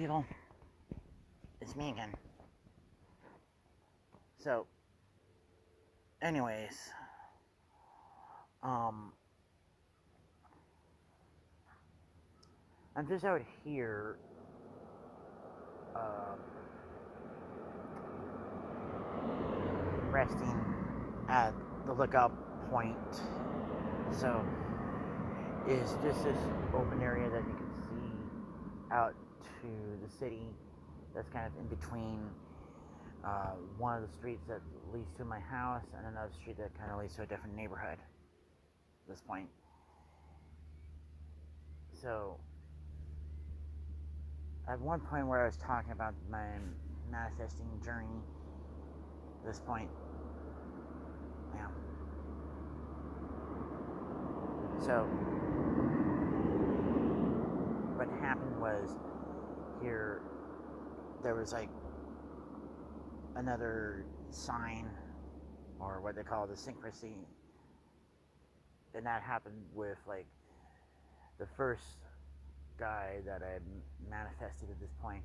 people, it's me again. So, anyways, I'm just out here, resting at the lookout point. So, it's just this open area that you can see out to the city. That's kind of in between one of the streets that leads to my house and another street that kind of leads to a different neighborhood at this point. So, at one point where I was talking about my manifesting journey, at this point, yeah. So, what happened was here, there was like another sign, or what they call the synchronicity, and that happened with like the first guy that I manifested at this point.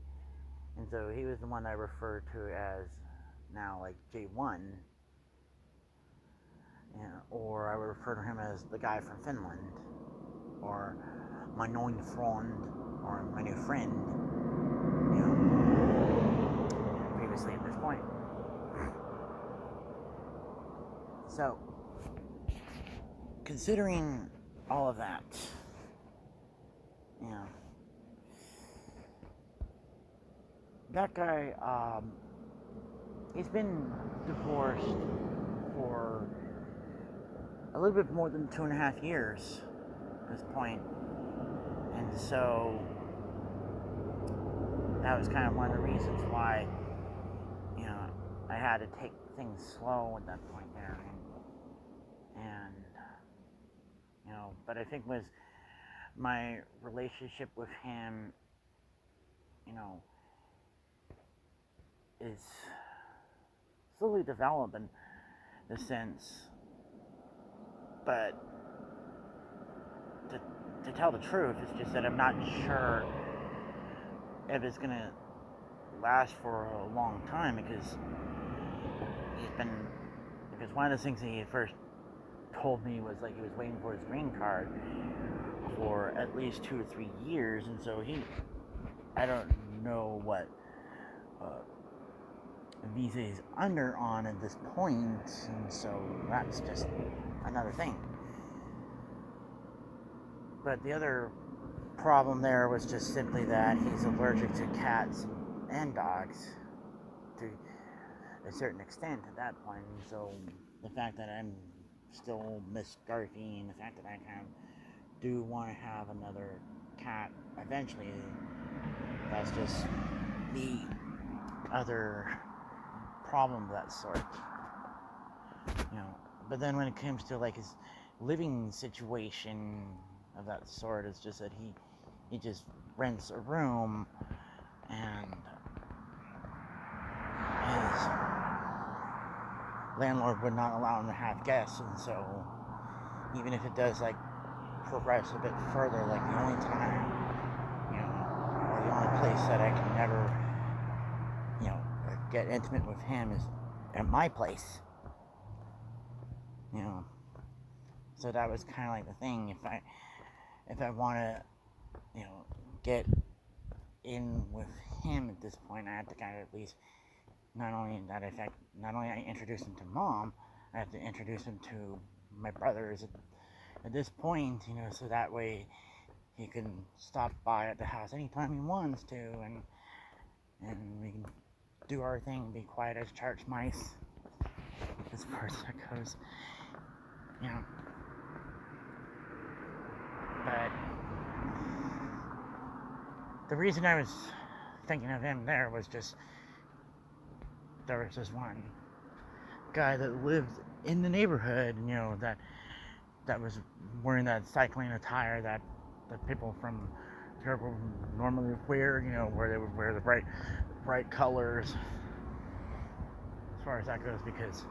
And so he was the one I refer to as now like J1, or I would refer to him as the guy from Finland, or my new friend, or my new friend, previously at this point. So, considering all of that, that guy, he's been divorced for a little bit more than 2.5 years at this point. And so that was kind of one of the reasons why, I had to take things slow at that point there. And but I think with my relationship with him, is slowly developing the sense, but to tell the truth, it's just that I'm not sure if it's gonna last for a long time, because one of the things that he first told me was like he was waiting for his green card for at least 2 or 3 years, and so I don't know what visa he's under on at this point, and so that's just another thing. But the other problem there was just simply that he's allergic to cats and dogs to a certain extent at that point. And so the fact that I'm still Miss Garfy, and the fact that I kind of do want to have another cat eventually, that's just the other problem of that sort. But then when it comes to like his living situation of that sort, it's just that he just rents a room, and his landlord would not allow him to have guests. And so even if it does like progress a bit further, like the only time, or the only place that I can never get intimate with him is at my place. So that was kind of like the thing. If I want to, get in with him at this point, I have to kind of at least not only I introduce him to mom, I have to introduce him to my brothers at this point, so that way he can stop by at the house anytime he wants to, and we can do our thing, be quiet as church mice, as far as that goes. But the reason I was thinking of him there was just there was this one guy that lived in the neighborhood, that was wearing that cycling attire that people from Europe normally wear, where they would wear the bright colors, as far as that goes, because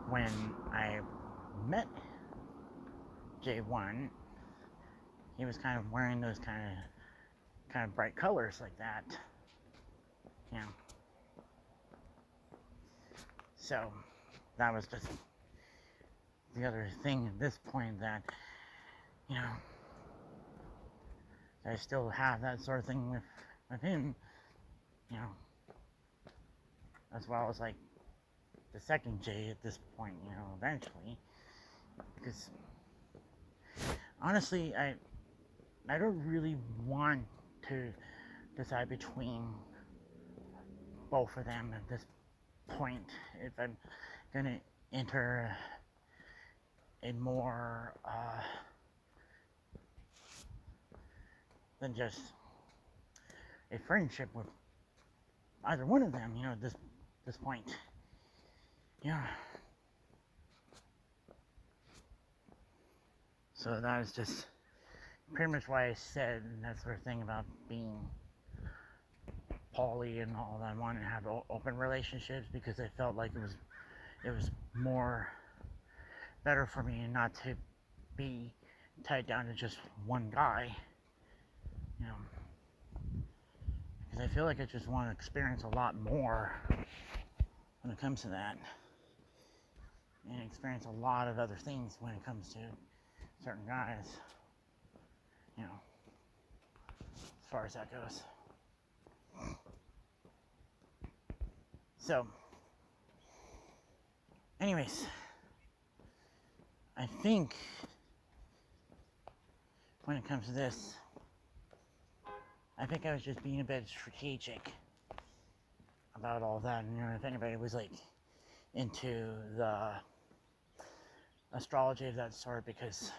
when I met J1, he was kind of wearing those kind of bright colors like that. You know. So that was just the other thing at this point that, you know, I still have that sort of thing with him, you know, as well as like the second J at this point, you know, eventually, because honestly, I don't really want to decide between both of them at this point. If I'm gonna enter a more than just a friendship with either one of them, you know, at this point. Yeah. So that is just pretty much why I said that sort of thing about being poly and all that. I wanted to have open relationships because I felt like it was more better for me not to be tied down to just one guy, you know, because I feel like I just want to experience a lot more when it comes to that, and experience a lot of other things when it comes to certain guys, you know, as far as that goes. So, anyways, I think when it comes to this, I think I was just being a bit strategic about all that. And, you know, if anybody was like into the astrology of that sort, because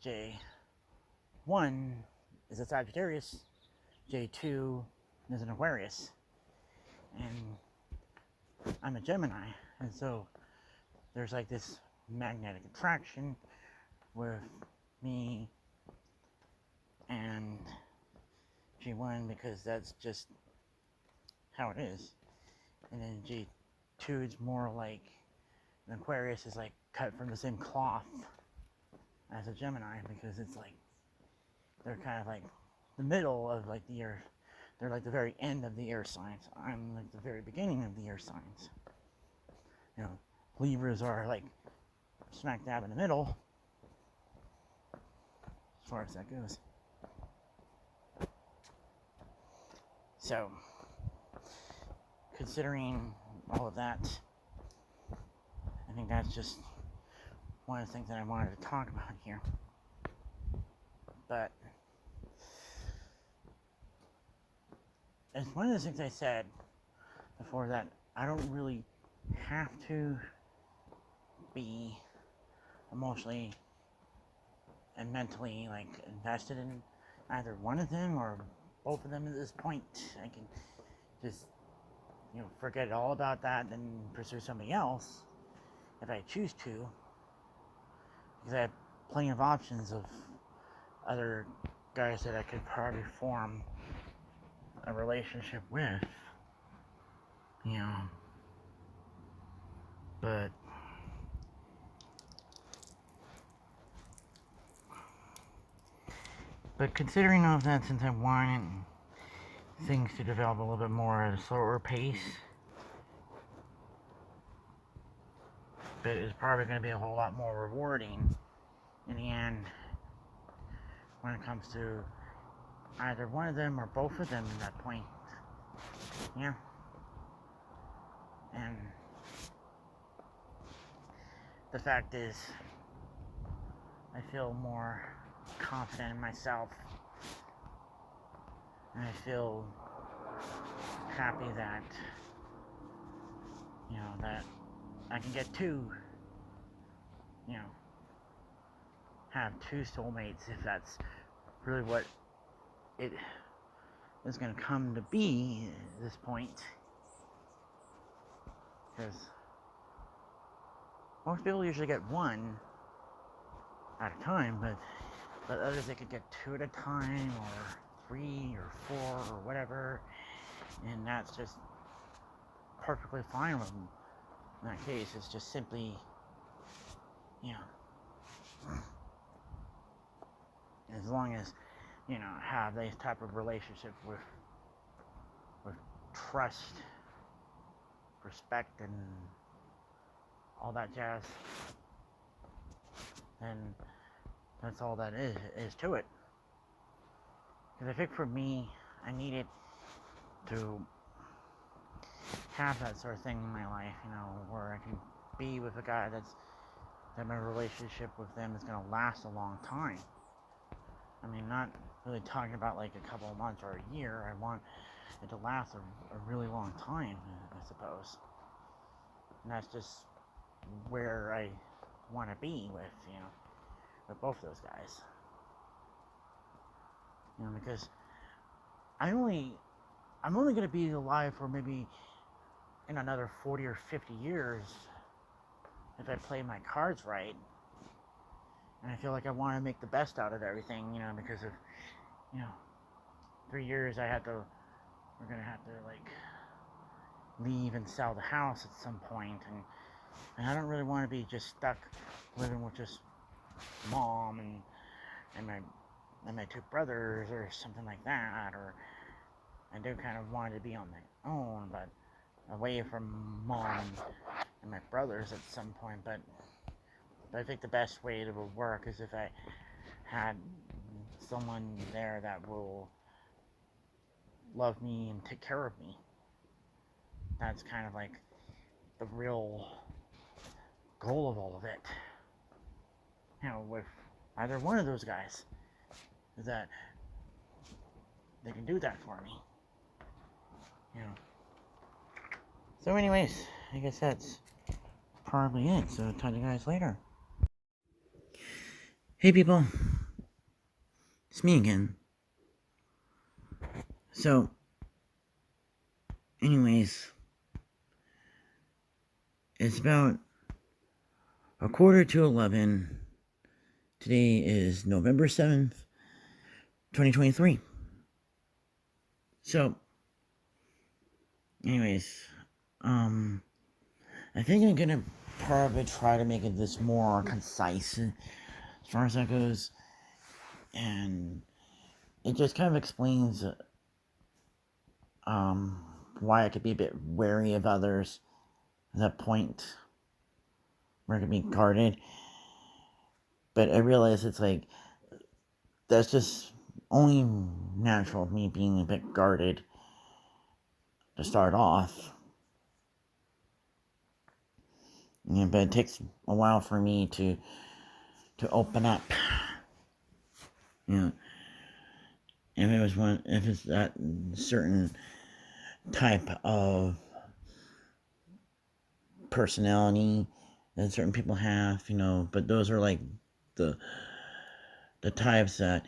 J1 is a Sagittarius, J2 is an Aquarius, and I'm a Gemini, and so there's like this magnetic attraction with me and G1 because that's just how it is. And then G2 is more like an Aquarius is like cut from the same cloth as a Gemini because it's like they're kind of like the middle of like the earth. They're like the very end of the air signs. I'm like the very beginning of the air signs. You know, Libras are like smack dab in the middle as far as that goes. So, considering all of that, I think that's just one of the things that I wanted to talk about here. But it's one of the things I said before that I don't really have to be emotionally and mentally like invested in either one of them or both of them at this point. I can just, you know, forget all about that and pursue somebody else if I choose to, because I have plenty of options of other guys that I could probably form a relationship with, you know, but considering all of that, since I wanted things to develop a little bit more at a slower pace, but it's probably going to be a whole lot more rewarding in the end when it comes to either one of them or both of them at that point. Yeah. And the fact is, I feel more confident in myself, and I feel happy that, you know, that I can get two, you know, have two soulmates if that's really what it is going to come to be at this point, because most people usually get one at a time, but others they could get two at a time, or three, or four, or whatever, and that's just perfectly fine with them. In that case, it's just simply, you know, as long as, you know, have this type of relationship with trust, respect, and all that jazz, then that's all that is to it. Because I think for me, I needed to have that sort of thing in my life, where I can be with a guy that my relationship with them is going to last a long time. I mean, not really talking about like a couple of months or a year. I want it to last a really long time, I suppose. And that's just where I want to be with both those guys. Because I'm only going to be alive for maybe in another 40 or 50 years if I play my cards right. And I feel like I want to make the best out of everything, because of, 3 years we're going to have to, like, leave and sell the house at some point. And I don't really want to be just stuck living with just mom and my two brothers or something like that. Or I do kind of want to be on my own, but away from mom and my brothers at some point. But I think the best way it would work is if I had someone there that will love me and take care of me. That's kind of like the real goal of all of it. With either one of those guys, is that they can do that for me. So anyways, I guess that's probably it. So talk to you guys later. Hey people, it's me again. So, anyways, it's about 11:15. Today is November 7th, 2023. So, anyways, I think I'm gonna probably try to make it this more concise as far as that goes, and it just kind of explains why I could be a bit wary of others at that point where I could be guarded. But I realize it's like, that's just only natural of me being a bit guarded to start off. But it takes a while for me to open up. If it's that certain type of personality that certain people have, but those are like the types that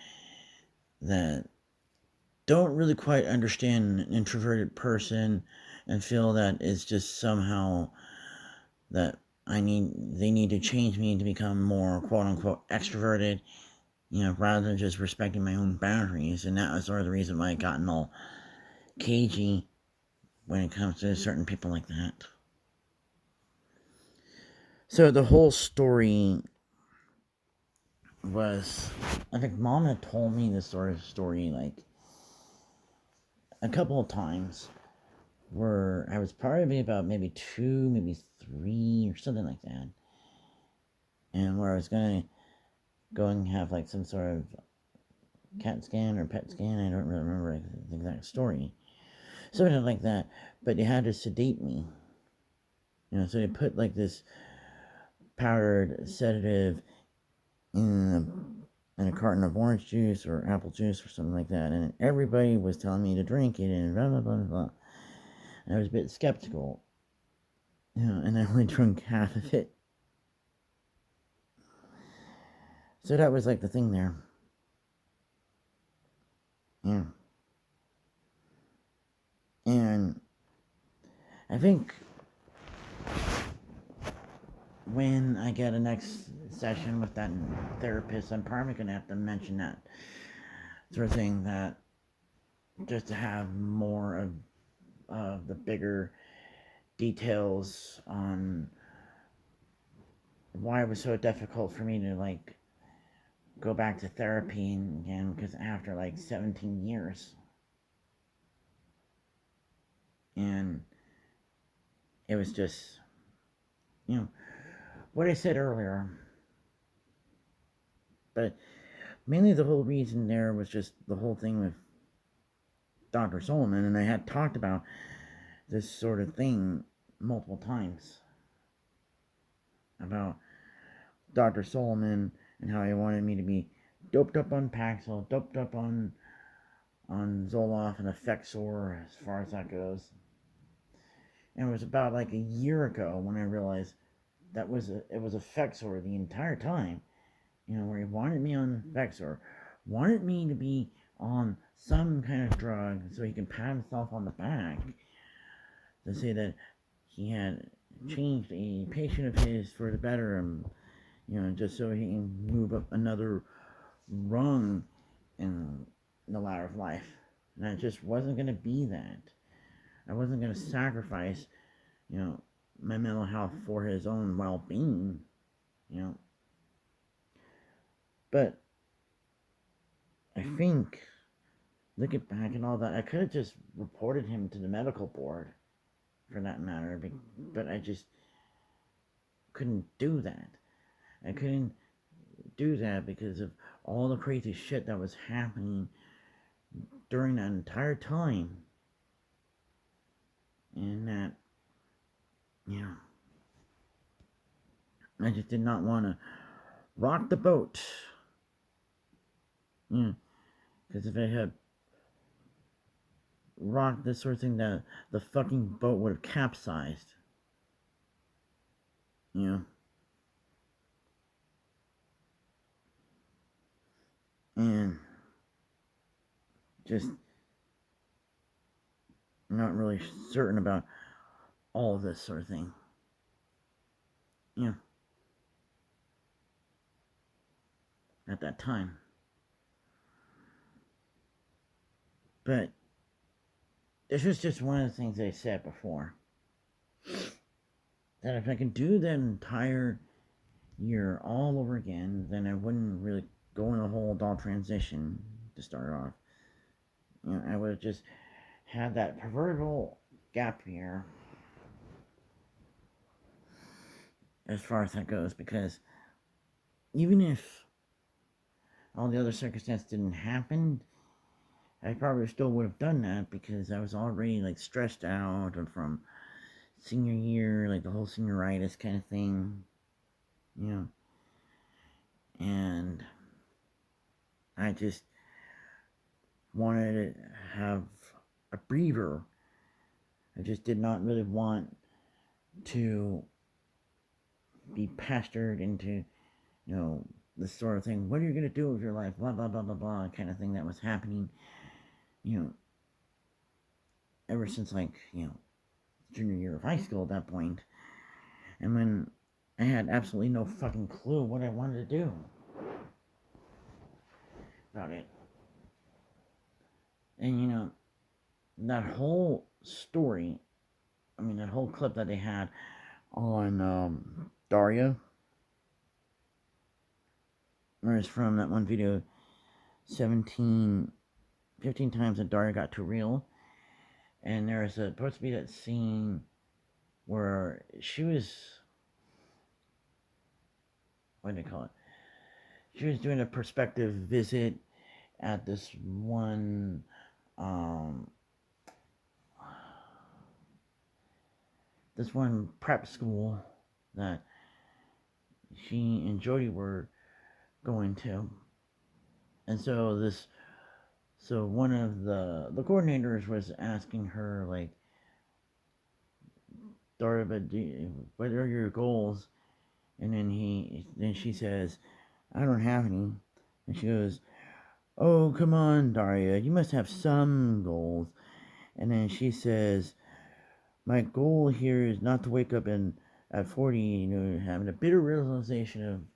don't really quite understand an introverted person and feel that it's just somehow that they need to change me to become more quote unquote extroverted, rather than just respecting my own boundaries. And that was sort of the reason why I gotten all cagey when it comes to certain people like that. So the whole story was, I think Mom had told me this sort of story like a couple of times, where I was probably about maybe 2, maybe 3 or something like that, and where I was gonna go and have like some sort of CAT scan or PET scan. I don't really remember the exact story, something like that. But they had to sedate me, so they put like this powdered sedative in a carton of orange juice or apple juice or something like that, and everybody was telling me to drink it and blah blah blah blah. And I was a bit skeptical, and I only drank half of it. So that was like the thing there. Yeah. And I think when I get a next session with that therapist, I'm probably going to have to mention that sort of thing, that just to have more of the bigger details on why it was so difficult for me to like go back to therapy again, because after like 17 years. And it was just, what I said earlier. But mainly the whole reason there was just the whole thing with Dr. Solomon, and I had talked about this sort of thing multiple times about Dr. Solomon and how he wanted me to be doped up on Paxil, doped up on Zoloft and Effexor as far as that goes. And it was about like a year ago when I realized that it was Effexor the entire time. Where he wanted me on Effexor, wanted me to be on some kind of drug so he can pat himself on the back to say that he had changed a patient of his for the better, and just so he can move up another rung in the ladder of life. And I just wasn't going to be that. I wasn't going to sacrifice, my mental health for his own well-being, But I think, looking back and all that, I could have just reported him to the medical board, for that matter, but I just couldn't do that. I couldn't do that because of all the crazy shit that was happening during that entire time. And that, I just did not want to rock the boat. Because if I had rocked this sort of thing, the fucking boat would have capsized. And just not really certain about all of this sort of thing. At that time. But this was just one of the things I said before. That if I could do that entire year all over again, then I wouldn't really go in a whole adult transition to start off. I would have just had that proverbial gap year as far as that goes, because even if all the other circumstances didn't happen, I probably still would have done that because I was already like stressed out from senior year, like the whole senioritis kind of thing, and I just wanted to have a breather. I just did not really want to be pastured into, this sort of thing. What are you going to do with your life? Blah, blah, blah, blah, blah, kind of thing that was happening, ever since, junior year of high school at that point. And when I had absolutely no fucking clue what I wanted to do about it. And, that whole story, that whole clip that they had on Daria, where it's from that one video, 15 times that Daria got too real. And there's supposed to be that scene where she was, what do they call it? She was doing a perspective visit at this one, prep school that she and Jody were going to. And so one of the coordinators was asking her, like, Daria, but what are your goals? And then she says, I don't have any. And she goes, oh, come on, Daria, you must have some goals. And then she says, my goal here is not to wake up at 40, having a bitter realization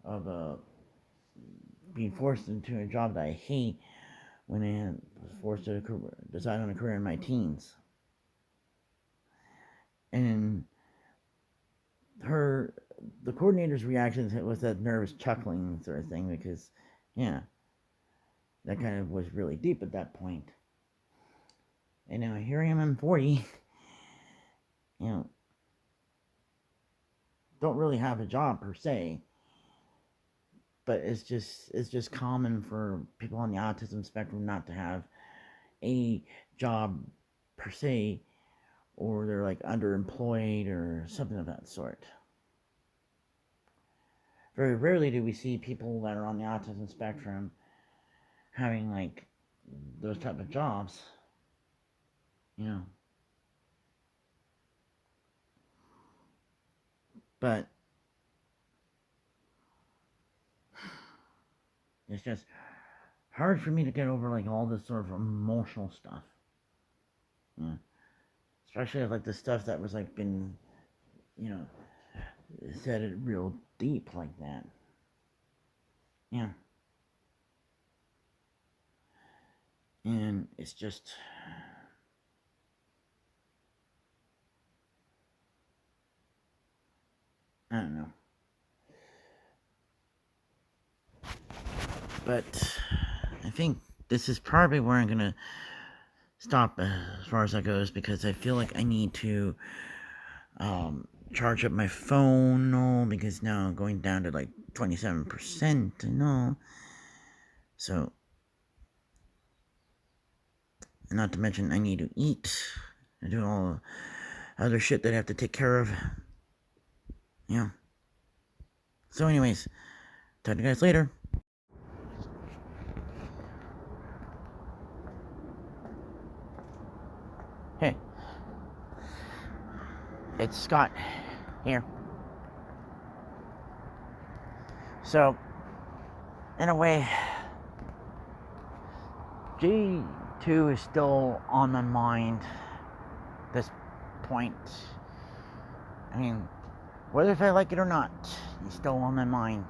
of being forced into a job that I hate when I was forced to decide on a career in my teens. And the coordinator's reaction was that nervous chuckling sort of thing, because, that kind of was really deep at that point. And now here I am, I'm 40, don't really have a job per se, but it's just common for people on the autism spectrum not to have a job per se, or they're like underemployed or something of that sort. Very rarely do we see people that are on the autism spectrum having like those type of jobs, but it's just hard for me to get over like all this sort of emotional stuff. Especially like the stuff that was like been, said it real deep like that. And it's just, I don't know. But I think this is probably where I'm gonna stop as far as that goes, because I feel like I need to charge up my phone, because now I'm going down to like 27%, so, not to mention I need to eat and do all the other shit that I have to take care of. So anyways, talk to you guys later. Hey, it's Scott here. So, in a way, J2 is still on my mind at this point. I mean, whether if I like it or not, he's still on my mind.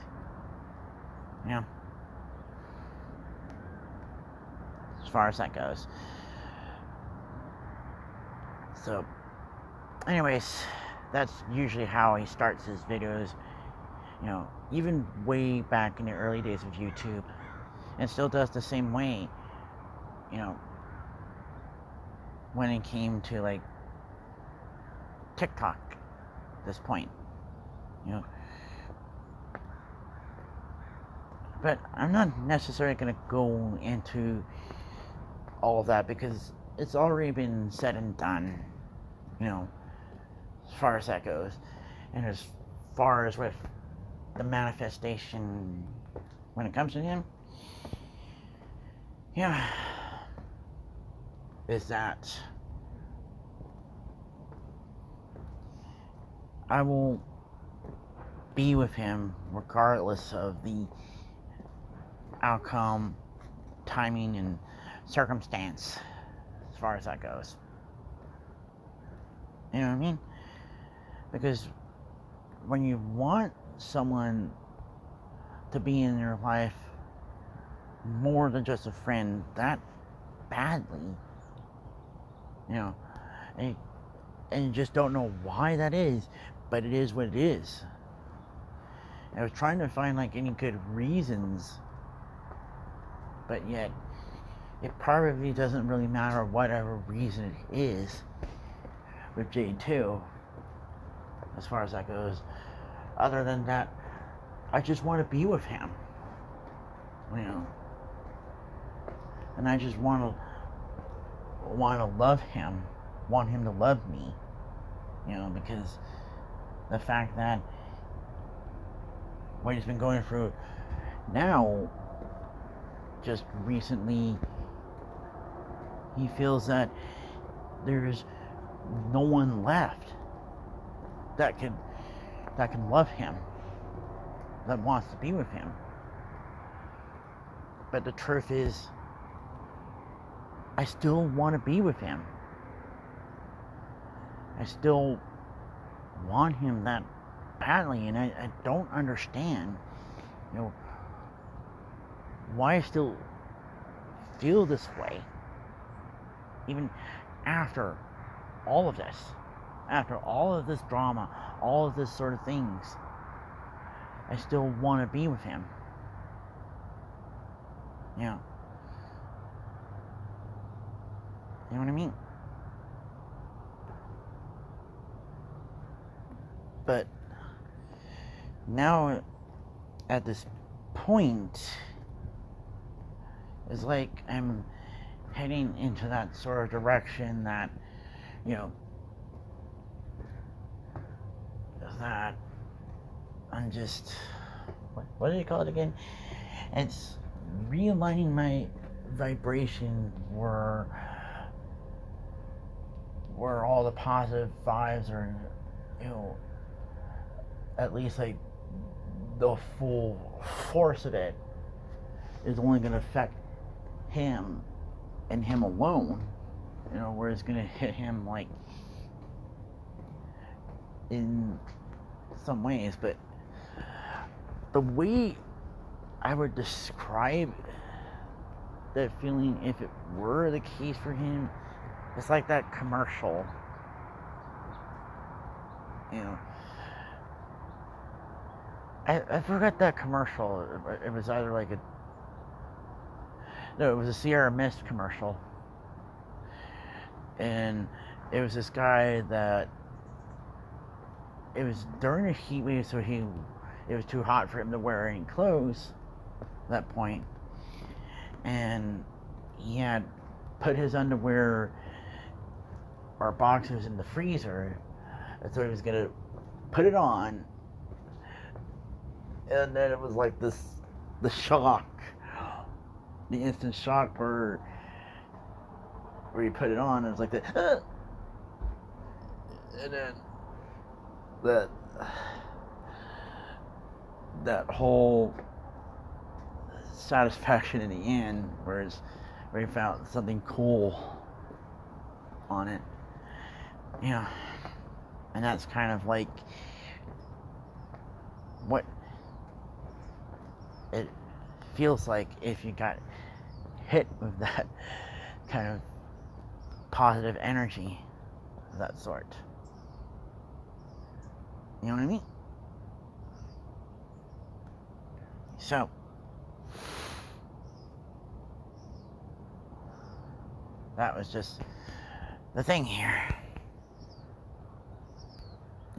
As far as that goes. So, anyways, that's usually how he starts his videos. Even way back in the early days of YouTube. And still does the same way. When it came to like TikTok at this point. But I'm not necessarily going to go into all of that, because it's already been said and done, as far as that goes. And as far as with the manifestation when it comes to him, is that I will be with him regardless of the outcome, timing, and circumstance, as far as that goes. You know what I mean? Because when you want someone to be in your life more than just a friend that badly, and you just don't know why that is, but it is what it is. I was trying to find like any good reasons, but yet it probably doesn't really matter whatever reason it is with J2, as far as that goes. Other than that, I just want to be with him, and I just want to love him, want him to love me, because the fact that what he's been going through now, just recently, he feels that there's no one left that can love him, that wants to be with him. But the truth is, I still want to be with him. I still want him that badly, and I don't understand, why I still feel this way, even after all of this, after all of this drama, all of this sort of things. I still want to be with him. You know what I mean? But now at this point, it's like I'm heading into that sort of direction that, you know, that I'm just, what do you call it again? It's realigning my vibration where all the positive vibes are, you know, at least like the full force of it is only going to affect him and him alone, you know, where it's going to hit him like in some ways. But the way I would describe that feeling, if it were the case for him, it's like that commercial, you know. I forgot that commercial. It was either like it was a Sierra Mist commercial, and it was this guy that, it was during a heat wave, so it was too hot for him to wear any clothes at that point, and he had put his underwear or boxers in the freezer, and so he was gonna put it on, and then it was like the shock, the instant shock where you put it on, and it was like that, and then that whole satisfaction in the end, where you found something cool on it, you know, and that's kind of like what it feels like if you got hit with that kind of positive energy of that sort. You know what I mean? So, that was just the thing here.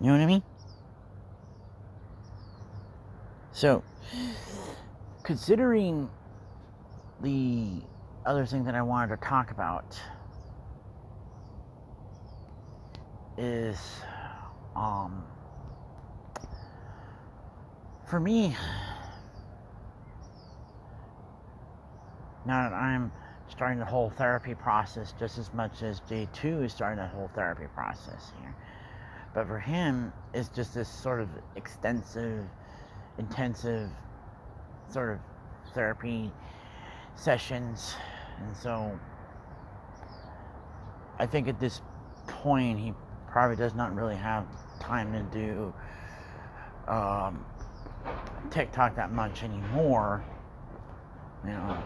You know what I mean? So, considering the other thing that I wanted to talk about is, for me, now that I'm starting the whole therapy process just as much as J2 is starting the whole therapy process here. But for him, it's just this sort of extensive, intensive sort of therapy sessions. And so I think at this point he probably does not really have time to do TikTok that much anymore, you know,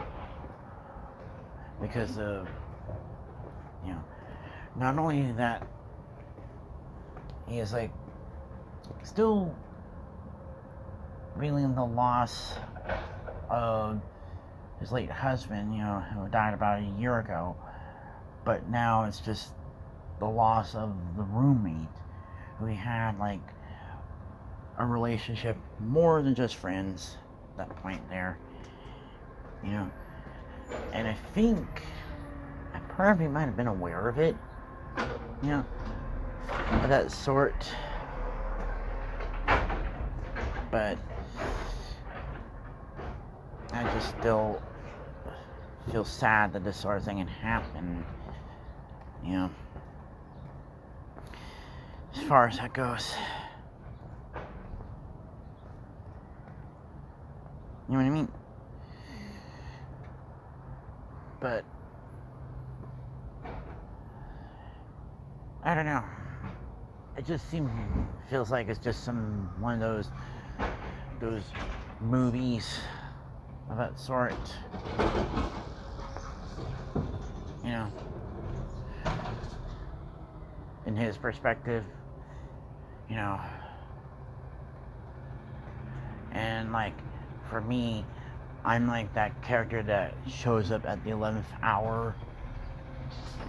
because of, you know, not only that he is like still reeling the loss of his late husband, you know, who died about a year ago, but now it's just the loss of the roommate who he had like a relationship more than just friends at that point there, you know. And I think part of me might have been aware of it, you know, of that sort, but I just still feel sad that this sort of thing had happened, you know, as far as that goes. You know what I mean? But I don't know. It just feels like it's just one of those movies of that sort. You know, in his perspective, you know, and like for me, I'm like that character that shows up at the 11th hour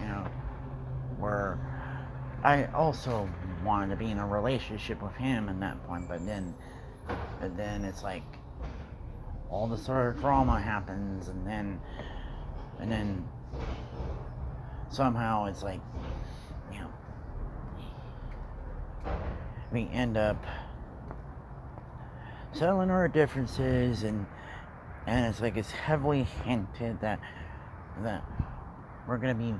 you know, where I also wanted to be in a relationship with him at that point, but then it's like all the sort of drama happens, and then somehow it's like, you know, we end up settling our differences, and it's like it's heavily hinted that we're gonna be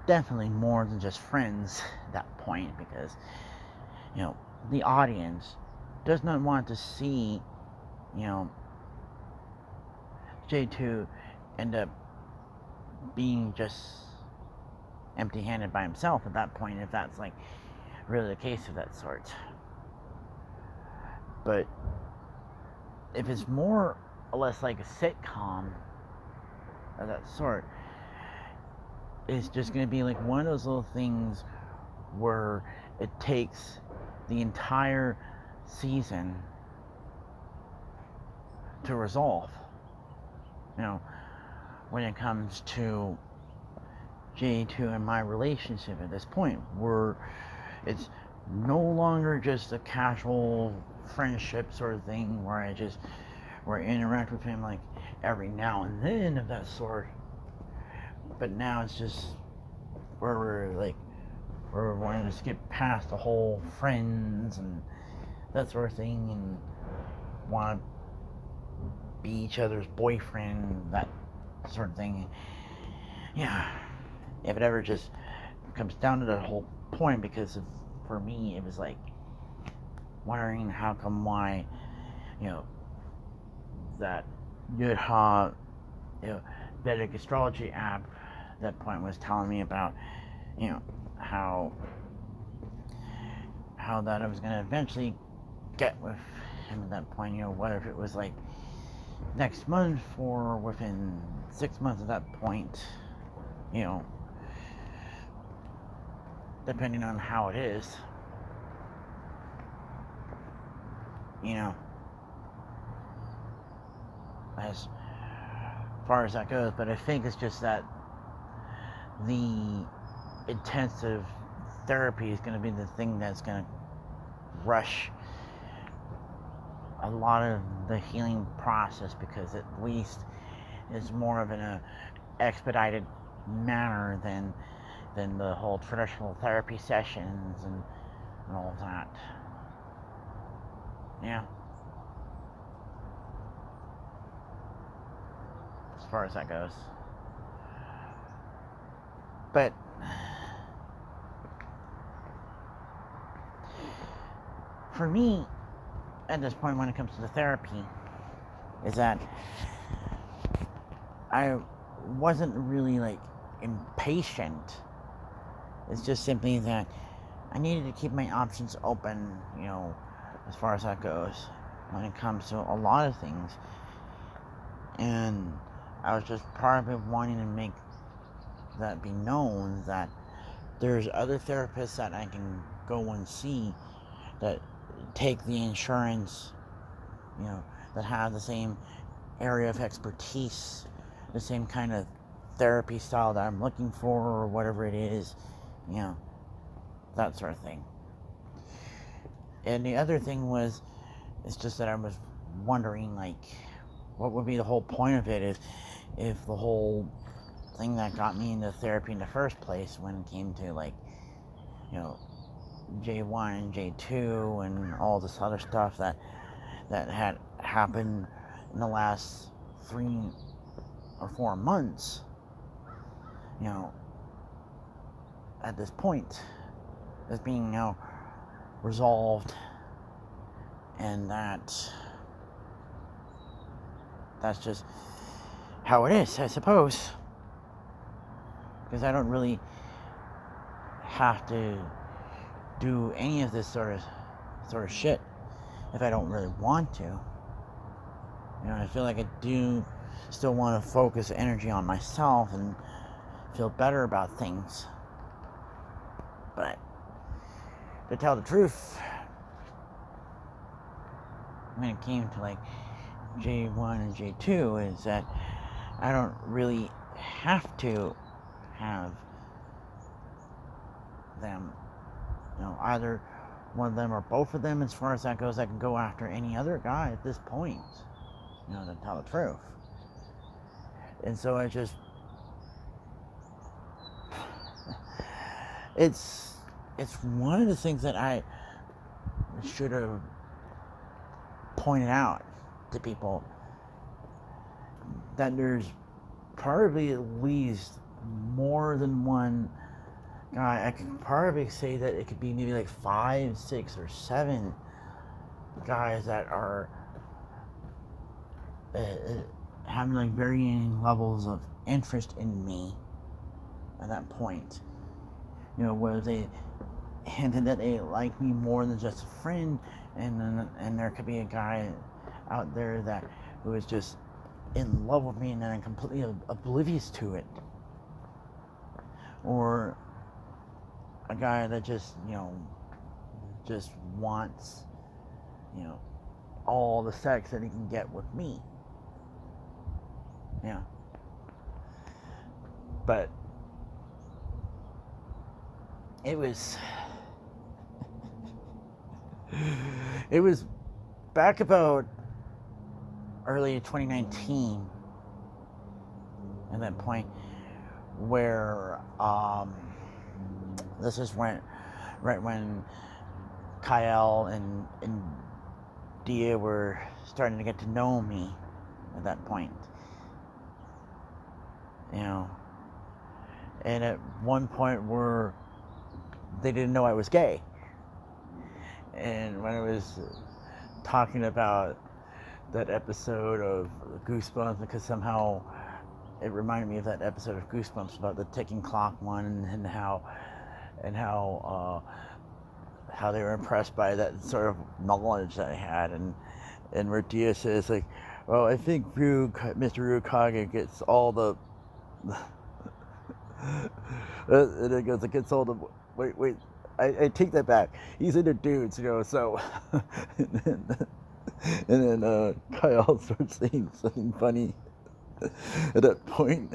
definitely more than just friends at that point, because the audience does not want to see you know J2 end up being just empty-handed by himself at that point, if that's like really the case of that sort. But if it's more or less like a sitcom of that sort, it's just going to be like one of those little things where it takes the entire season to resolve. When it comes to J2 and my relationship at this point, where it's no longer just a casual friendship sort of thing where I interact with him like every now and then of that sort, but now it's just where we're wanting to skip past the whole friends and that sort of thing and want to be each other's boyfriend, that sort of thing. Yeah, if it ever just comes down to that whole point, because for me it was like wondering how come why that Yudha Vedic astrology app at that point was telling me about how that I was going to eventually get with him at that point, whether if it was like next month or within 6 months at that point, depending on how it is, as far as that goes. But I think it's just that the intensive therapy is going to be the thing that's going to rush a lot of the healing process, because at least it's more of an expedited manner than the whole traditional therapy sessions and all of that. Yeah. As far as that goes. But for me, at this point when it comes to the therapy, is that I wasn't really like impatient. It's just simply that I needed to keep my options open, as far as that goes, when it comes to a lot of things. And I was just part of it wanting to make that be known that there's other therapists that I can go and see that take the insurance, that have the same area of expertise, the same kind of therapy style that I'm looking for, or whatever it is, that sort of thing. And the other thing was, it's just that I was wondering, like, what would be the whole point of it if the whole thing that got me into therapy in the first place, when it came to like, J1 and J2 and all this other stuff that had happened in the last 3 or 4 months, at this point, is being now resolved, and that's just how it is, I suppose, because I don't really have to do any of this sort of shit if I don't really want to. I feel like I do still want to focus energy on myself and feel better about things. But to tell the truth, when it came to like J1 and J2, is that I don't really have to have them. Either one of them or both of them. As far as that goes, I can go after any other guy at this point. To tell the truth. And so it's one of the things that I should have pointed out to people, that there's probably at least more than one guy. I could probably say that it could be maybe like 5, 6, or 7 guys that are having like varying levels of interest in me at that point. Where they hinted that they like me more than just a friend, and there could be a guy out there who is just in love with me and then I'm completely oblivious to it, or a guy that just wants all the sex that he can get with me. But it was back about early 2019 at that point where this is right when Kyle and Dia were starting to get to know me at that point. And at one point where they didn't know I was gay. And when I was talking about that episode of Goosebumps, because somehow it reminded me of that episode of Goosebumps about the ticking clock one, and how they were impressed by that sort of knowledge that I had, and where Dia says like, well, I think Mr. Ryukage gets all the and it goes, it gets all the wait, I take that back. He's into dudes, so and then Kyle starts saying something funny at that point,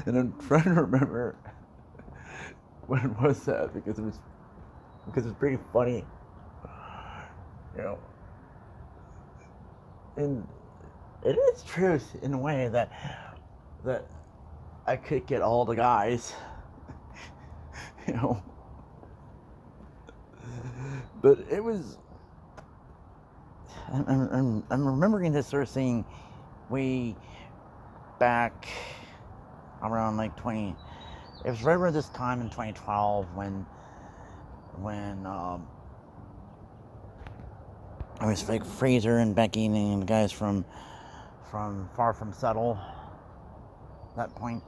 and I'm trying to remember when was that, because it was pretty funny, and it is true in a way that I could get all the guys, but it was, I'm remembering this sort of thing way back around like it was right around this time in 2012 when it was like Fraser and Becky and the guys from Far From Subtle at that point,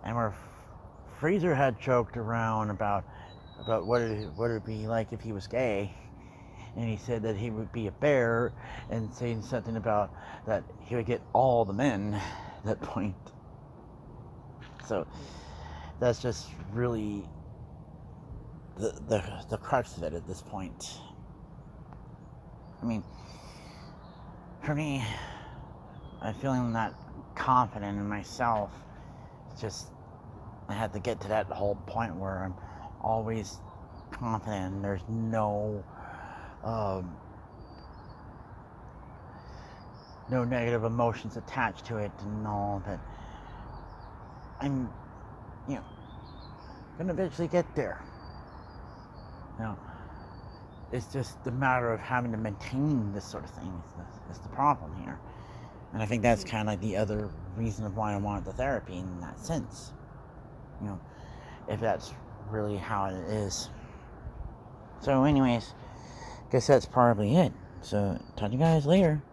and where Fraser had joked around about what it'd be like if he was gay, and he said that he would be a bear, and saying something about that he would get all the men at that point. So that's just really the crux of it at this point. I mean, for me, I'm feeling that confident in myself. It's just, I had to get to that whole point where I'm always confident. There's no negative emotions attached to it, and all that. I'm, gonna eventually get there. It's just the matter of having to maintain this sort of thing is the problem here. And I think that's kind of like the other reason of why I wanted the therapy in that sense. If that's really how it is. So anyways, guess that's probably it. So talk to you guys later.